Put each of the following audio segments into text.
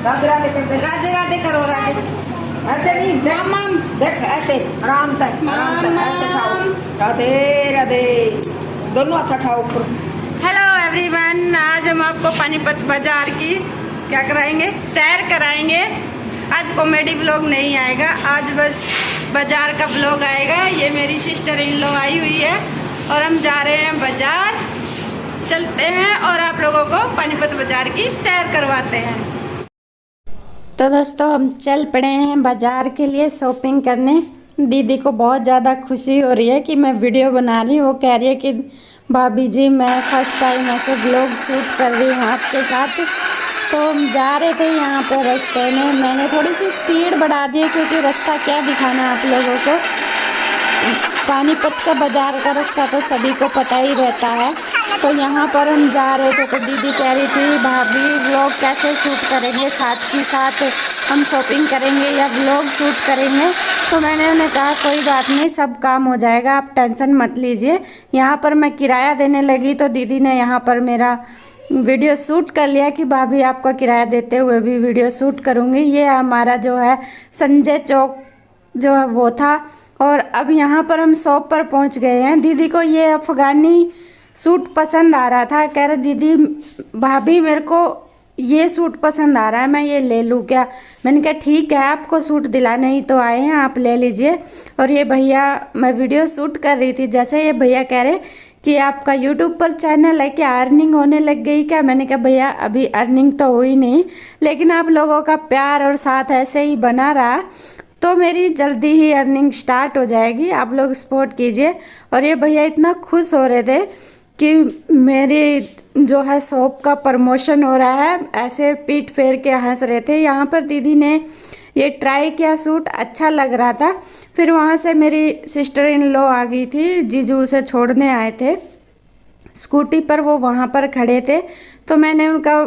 राधे राधे कहते, राधे राधे करो, राधे। ऐसे नहीं, माम देख ऐसे आराम से ऐसे खाओ, राधे राधे, दोनों हाथ उठाओ ऊपर। हेलो एवरीवन, आज हम आपको पानीपत बाजार की क्या कराएंगे, सैर कराएंगे। आज कॉमेडी व्लॉग नहीं आएगा, आज बस बाजार का व्लॉग आएगा। ये मेरी सिस्टर इन लॉ आई हुई है और हम जा रहे हैं बाजार। चलते हैं और आप लोगों को पानीपत बाजार की सैर करवाते हैं। तो दोस्तों, हम चल पड़े हैं बाजार के लिए शॉपिंग करने। दीदी को बहुत ज़्यादा खुशी हो रही है कि मैं वीडियो बना रही हूँ। वो कह रही है कि भाभी जी मैं फर्स्ट टाइम ऐसे व्लॉग शूट कर रही हूँ आपके साथ। तो हम जा रहे थे यहाँ पे रास्ते में, मैंने थोड़ी सी स्पीड बढ़ा दी क्योंकि रास्ता क्या दिखाना आप लोगों को। पानीपत का बाजार का रास्ता तो सभी को पता ही रहता है। तो यहाँ पर हम जा रहे थे तो दीदी कह रही थी भाभी व्लॉग कैसे शूट करेंगे, साथ ही साथ हम शॉपिंग करेंगे या व्लॉग शूट करेंगे। तो मैंने उन्हें कहा कोई बात नहीं, सब काम हो जाएगा, आप टेंशन मत लीजिए। यहाँ पर मैं किराया देने लगी तो दीदी ने यहाँ पर मेरा वीडियो शूट कर लिया कि भाभी आपका किराया देते हुए भी वीडियो शूट करूँगी। ये हमारा जो है संजय चौक जो है वो था। और अब यहाँ पर हम शॉप पर पहुँच गए हैं। दीदी को ये अफ़गानी सूट पसंद आ रहा था, कह रहे दीदी भाभी मेरे को ये सूट पसंद आ रहा है, मैं ये ले लूँ क्या। मैंने कहा ठीक है, आपको सूट दिलाने ही तो आए हैं, आप ले लीजिए। और ये भैया, मैं वीडियो शूट कर रही थी, जैसे ये भैया कह रहे कि आपका यूट्यूब पर चैनल है क्या, अर्निंग होने लग गई क्या। मैंने कहा भैया अभी अर्निंग तो हुई नहीं, लेकिन आप लोगों का प्यार और साथ ऐसे ही बना रहा तो मेरी जल्दी ही अर्निंग स्टार्ट हो जाएगी, आप लोग सपोर्ट कीजिए। और ये भैया इतना खुश हो रहे थे कि मेरी जो है शॉप का प्रमोशन हो रहा है, ऐसे पीठ फेर के हंस रहे थे। यहाँ पर दीदी ने ये ट्राई किया, सूट अच्छा लग रहा था। फिर वहाँ से मेरी सिस्टर इन लॉ आ गई थी, जीजू उसे छोड़ने आए थे स्कूटी पर, वो वहाँ पर खड़े थे तो मैंने उनका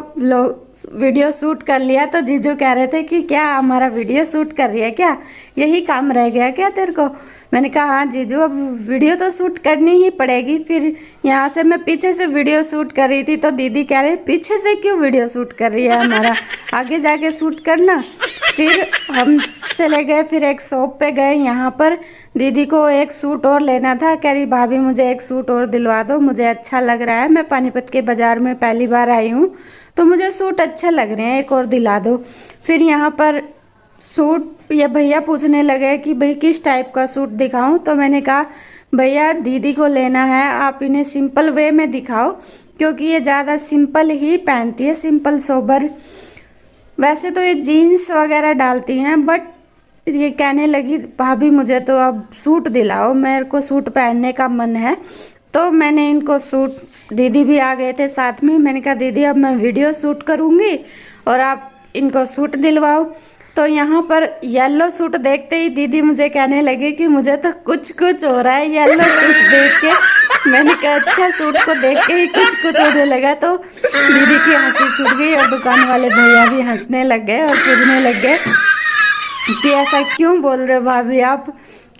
वीडियो शूट कर लिया। तो जीजू कह रहे थे कि क्या हमारा वीडियो शूट कर रही है क्या, यही काम रह गया क्या तेरे को। मैंने कहा हाँ जीजू, अब वीडियो तो शूट करनी ही पड़ेगी। फिर यहाँ से मैं पीछे से वीडियो शूट कर रही थी तो दीदी कह रहे पीछे से क्यों वीडियो शूट कर रही है, हमारा आगे जाके शूट करना। फिर हम चले गए, फिर एक शॉप पे गए। यहाँ पर दीदी को एक सूट और लेना था, कह रही भाभी मुझे एक सूट और दिलवा दो, मुझे अच्छा लग रहा है, मैं पानीपत के बाज़ार में पहली बार आई हूँ तो मुझे सूट अच्छे लग रहे हैं, एक और दिला दो। फिर यहाँ पर सूट ये भैया पूछने लगे कि भाई किस टाइप का सूट दिखाऊं। तो मैंने कहा भैया दीदी को लेना है, आप इन्हें सिंपल वे में दिखाओ क्योंकि ये ज़्यादा सिंपल ही पहनती है, सिंपल सोबर। वैसे तो ये जीन्स वगैरह डालती हैं, बट ये कहने लगी भाभी मुझे तो अब सूट दिलाओ, मेरे को सूट पहनने का मन है। तो मैंने इनको सूट, दीदी भी आ गए थे साथ में, मैंने कहा दीदी अब मैं वीडियो शूट करूँगी और आप इनको सूट दिलवाओ। तो यहाँ पर येलो सूट देखते ही दीदी मुझे कहने लगी कि मुझे तो कुछ कुछ हो रहा है येलो सूट देख के। मैंने कहा अच्छा, सूट को देख के ही कुछ कुछ होने लगा। तो दीदी की हंसी छूट गई और दुकान वाले भैया भी हंसने लग गए और पूछने लग गए कि ऐसा क्यों बोल रहे हो भाभी आप,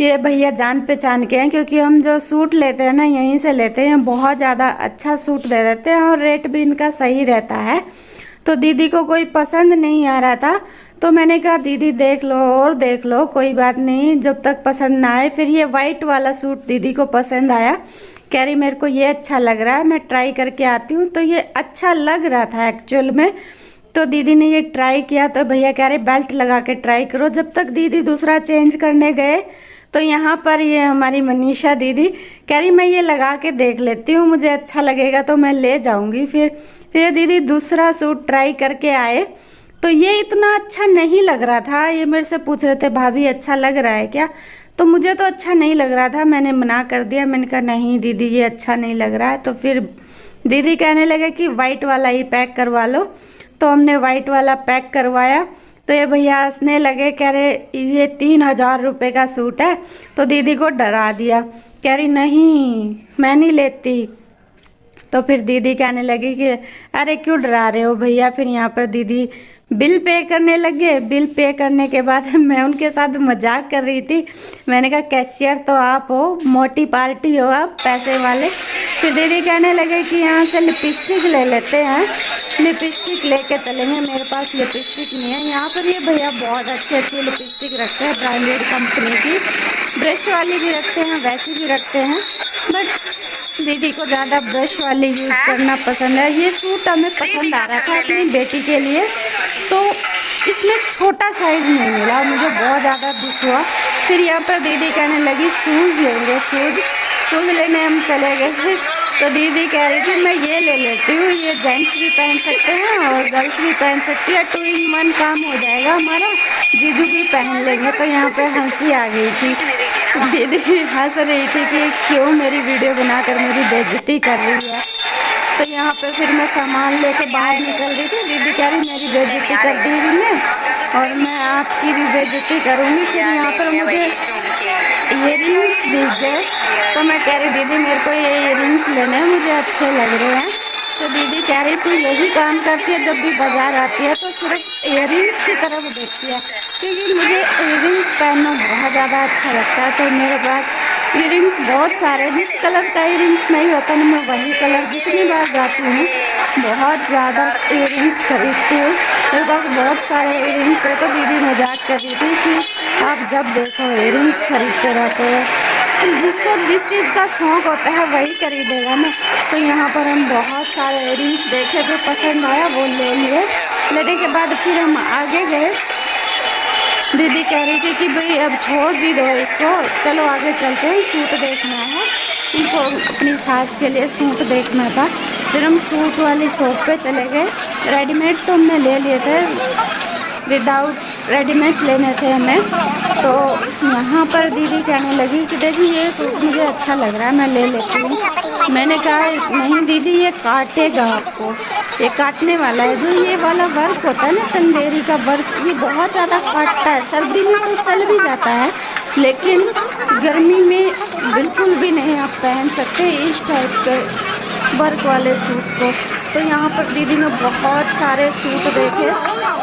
ये भैया जान पहचान के हैं। क्योंकि हम जो सूट लेते हैं ना यहीं से लेते हैं, बहुत ज़्यादा अच्छा सूट दे देते हैं और रेट भी इनका सही रहता है। तो दीदी को कोई पसंद नहीं आ रहा था तो मैंने कहा दीदी देख लो और देख लो, कोई बात नहीं, जब तक पसंद ना आए। फिर ये वाइट वाला सूट दीदी को पसंद आया, कह रही मेरे को ये अच्छा लग रहा है, मैं ट्राई करके आती हूँ। तो ये अच्छा लग रहा था एक्चुअल में। तो दीदी ने ये ट्राई किया तो भैया कह रहे बेल्ट लगा के ट्राई करो। जब तक दीदी दूसरा चेंज करने गए तो यहाँ पर ये हमारी मनीषा दीदी कह रही मैं ये लगा के देख लेती हूँ, मुझे अच्छा लगेगा तो मैं ले जाऊँगी। फिर दीदी दूसरा सूट ट्राई करके आए तो ये इतना अच्छा नहीं लग रहा था। ये मेरे से पूछ रहे थे भाभी अच्छा लग रहा है क्या, तो मुझे तो अच्छा नहीं लग रहा था, मैंने मना कर दिया। मैंने कहा नहीं दीदी ये अच्छा नहीं लग रहा है। तो फिर दीदी कहने लगे कि वाइट वाला ही पैक करवा लो। तो हमने वाइट वाला पैक करवाया तो ये भैया हंसने लगे, कह रहे ये 3000 रुपये का सूट है। तो दीदी को डरा दिया, कह रही नहीं मैं नहीं लेती। तो फिर दीदी कहने लगी कि अरे क्यों डरा रहे हो भैया। फिर यहाँ पर दीदी बिल पे करने लगे। बिल पे करने के बाद मैं उनके साथ मजाक कर रही थी, मैंने कहा कैशियर तो आप हो, मोटी पार्टी हो आप पैसे वाले। फिर दीदी कहने लगे कि यहाँ से लिपस्टिक ले लेते हैं। लिपस्टिक लेके चलेंगे। मेरे पास लिपस्टिक नहीं है। यहाँ पर ये भैया बहुत अच्छी अच्छी लिपस्टिक रखते हैं, ब्रांडेड कंपनी की। ब्रश वाली भी रखते हैं, वैसी भी रखते हैं, बट दीदी को ज़्यादा ब्रश वाली यूज़ करना पसंद है। ये सूट हमें पसंद आ रहा था अपनी बेटी के लिए, तो इसमें छोटा साइज़ नहीं मिला, मुझे बहुत ज़्यादा दुख हुआ। फिर यहाँ पर दीदी कहने लगी शूज़ लेंगे, शूज़ लेने हम चले गए। तो दीदी कह रही थी मैं ये ले लेती हूँ, ये जेंट्स भी पहन सकते हैं और गर्ल्स भी पहन सकती है, 2 in 1 काम हो जाएगा हमारा, जीजू भी पहन लेंगे। तो यहाँ पे हंसी आ गई थी, दीदी हंस रही थी कि क्यों मेरी वीडियो बनाकर मेरी बेइज्जती कर रही है। तो यहाँ पे फिर मैं सामान लेके बाहर निकल रही थी, दीदी कह रही मेरी बेइज्जती कर दी ने और मैं आपकी भी बेइज्जती करूँगी। फिर यहाँ पर मुझे इयररिंग्स दिख गए, तो मैं कह रही दीदी मेरे को ये इयररिंग्स लेने हैं, मुझे अच्छे लग रहे हैं। तो दीदी कह रही तू यही काम करती है, जब भी बाजार आती है तो सिर्फ इयररिंग्स की तरफ देखती है, क्योंकि मुझे इयररिंग्स पहनना बहुत ज़्यादा अच्छा लगता है। तो मेरे पास इयररिंग्स बहुत सारे, जिस कलर का इयररिंग्स नहीं होता ना मैं वही कलर जितनी बार जाती हूँ बहुत ज़्यादा इयररिंग्स खरीदती हूँ। मेरे पास बहुत सारे इयररिंग्स है। तो दीदी मजाक कर रही थी कि आप जब देखो इयररिंग्स खरीदते रहते हो, जिसको जिस चीज़ का शौक़ होता है वही खरीदेगा ना। तो यहाँ पर हम बहुत सारे इयररिंग्स देखे, जो पसंद आया वो ले लिए। लेने के बाद फिर हम आगे गए। दीदी कह रही थी कि भाई अब छोड़ भी दो इसको, चलो आगे चलते हैं, सूट देखना है। उनको अपनी सास के लिए सूट देखना था। फिर हम सूट वाली शॉप पे चले गए। रेडीमेड तो हमने ले लिए थे, विदाउट रेडीमेड लेने थे हमें। तो यहाँ पर दीदी कहने लगी कि देखिए ये सूट मुझे अच्छा लग रहा है, मैं ले लेती हूँ। मैंने कहा नहीं दीदी ये काटेगा आपको, ये काटने वाला है। जो ये वाला वर्क होता है ना चंदेरी का वर्क, ये बहुत ज़्यादा काटता है। सर्दी में तो चल भी जाता है, लेकिन गर्मी में बिल्कुल भी नहीं आप पहन सकते इस टाइप के वर्क वाले सूट को। तो यहाँ पर दीदी ने बहुत सारे सूट देखे,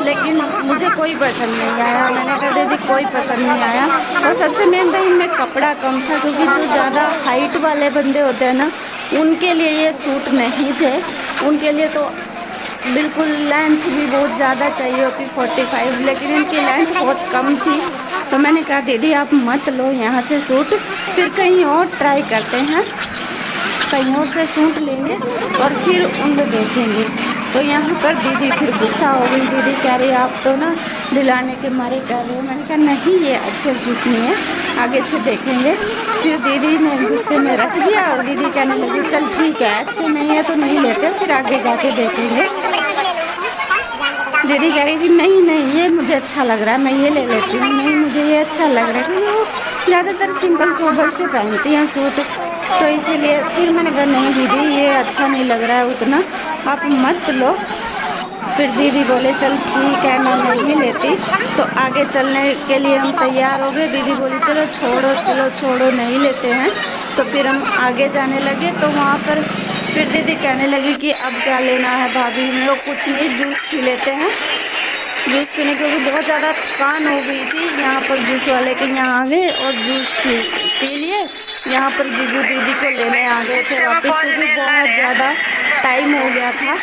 लेकिन मुझे कोई पसंद नहीं आया। मैंने कहा दीदी कोई पसंद नहीं आया। और सबसे मेन तो इनमें कपड़ा कम था, क्योंकि जो ज़्यादा हाइट वाले बंदे होते हैं ना उनके लिए ये सूट नहीं थे। उनके लिए तो बिल्कुल लेंथ भी बहुत ज़्यादा चाहिए होती 45, लेकिन इनकी लेंथ बहुत कम थी। तो मैंने कहा दीदी आप मत लो यहाँ से सूट, फिर कहीं और ट्राई करते हैं, कहीं और से सूट लेंगे और फिर उनको देखेंगे। तो यहाँ पर दीदी फिर गुस्सा हो गई। दीदी कह रही आप तो ना दिलाने के मारे कह रहे हो। मैंने कहा नहीं ये अच्छे सूट नहीं है, आगे से देखेंगे। फिर दीदी ने गुस्से में रख दिया और दीदी कहने लगी चल ठीक है, अच्छे नहीं है तो नहीं लेते, फिर आगे जाके देखेंगे। दीदी कह रही थी नहीं नहीं ये मुझे अच्छा लग रहा है, मैं ये ले लेती हूँ। नहीं मुझे ये अच्छा लग रहा है, क्योंकि वो ज़्यादातर सिंपल सोबर से पहनती हैं सूट, तो इसीलिए फिर मैंने कहा नहीं दीदी ये अच्छा नहीं लग रहा है उतना, आप मत लो। फिर दीदी बोले चल ठीक है मैं नहीं लेती। तो आगे चलने के लिए हम तैयार हो गए। दीदी बोली चलो छोड़ो चलो छोड़ो नहीं लेते हैं। तो फिर हम आगे जाने लगे। तो वहाँ पर फिर दीदी कहने लगी कि अब क्या लेना है भाभी, हम लोग कुछ नहीं जूस पी लेते हैं। जूस पीने क्योंकि बहुत ज़्यादा थकान हो गई थी। यहाँ पर जूस वाले के यहाँ आ गए और जूस पी लिए। यहाँ पर जीजू दीदी को लेने आ गए थे वापस, क्योंकि बहुत ज़्यादा टाइम हो गया था।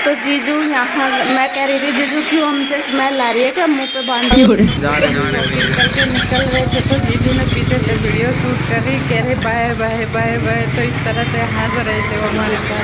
तो जीजू यहाँ मैं कह रही थी जीजू क्यों हमसे स्मेल आ रही है, क्या मुँह पे बांध करके निकल रहे थे। तो जीजू ने पीछे से वीडियो शूट कर रही, कह रहे बाय बाय बाय बाय। तो इस तरह से हंस रहे थे वो हमारे साथ।